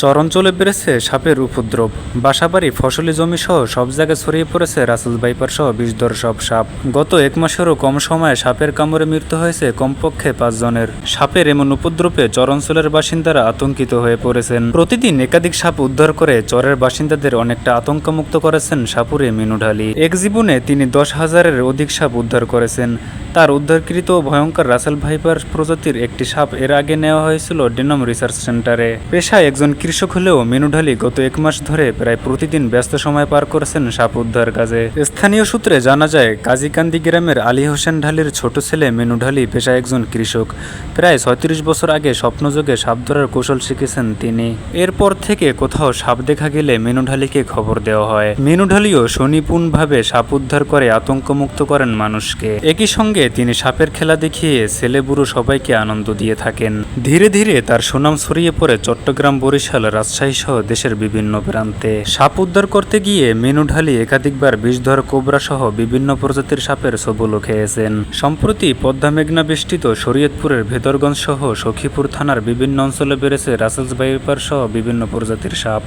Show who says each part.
Speaker 1: চর অঞ্চলে বেড়েছে সাপের উপদ্রব। বাসাবাড়ি, ফসলি জমি সহ সব জায়গায় ছড়িয়ে পড়েছে রাসেল ভাইপার সহ বিষধর সব সাপ। গত 1 মাসেরও কম সময়ে সাপের কামড়ে মৃত্যু হয়েছে কমপক্ষে 5 জনের। সাপের এমন উপদ্রবে চর অঞ্চলের বাসিন্দারা আতঙ্কিত হয়ে পড়েছেন। প্রতিদিন একাধিক সাপ উদ্ধার করে চরের বাসিন্দাদের অনেকটা আতঙ্কমুক্ত করেছেন সাপুরে মিনু ঢালি। এক জীবনে তিনি 10,000-এর অধিক সাপ উদ্ধার করেছেন। তার উদ্ধারকৃত ভয়ঙ্কর রাসেল ভাইপার প্রজাতির একটি সাপ এর আগে নেওয়া হয়েছিল ডেনম রিসার্চ সেন্টারে। পেশায় একজন কৃষক হলেও মিনু ঢালি গত 1 মাস ধরে প্রায় প্রতিদিন ব্যস্ত সময় পার করেছেন সাপ উদ্ধার কাজে। স্থানীয় সূত্রে জানা যায়, কাজীকান্দি গ্রামের আলী হোসেন ঢালির ছোট ছেলে মিনু ঢালি পেশায় একজন কৃষক। প্রায় 36 বছর আগে স্বপ্নযোগে সাপ ধরার কৌশল শিখেছেন তিনি। এরপর থেকে কোথাও সাপ দেখা গেলে মিনু ঢালিকে খবর দেওয়া হয়। মিনু ঢালিও সুনিপুণভাবে সাপ উদ্ধার করে আতঙ্কমুক্ত করেন মানুষকে। একই সঙ্গে তিনি সাপের খেলা দেখিয়ে ছেলে বুড়ো সবাইকে আনন্দ দিয়ে থাকেন। ধীরে ধীরে তার সুনাম ছড়িয়ে পড়ে চট্টগ্রাম, বরিশাল, রাজশাহী সহ দেশের বিভিন্ন প্রান্তে। সাপ উদ্ধার করতে গিয়ে মিনু ঢালি একাধিকবার বিষধর কোবরা সহ বিভিন্ন প্রজাতির সাপের ছোবলও খেয়েছেন। সম্প্রতি পদ্মা মেঘনা বেষ্টিত শরীয়তপুরের ভেদরগঞ্জ সহ সখীপুর থানার বিভিন্ন অঞ্চলে বেড়েছে রাসেল ভাইপার সহ বিভিন্ন প্রজাতির সাপ।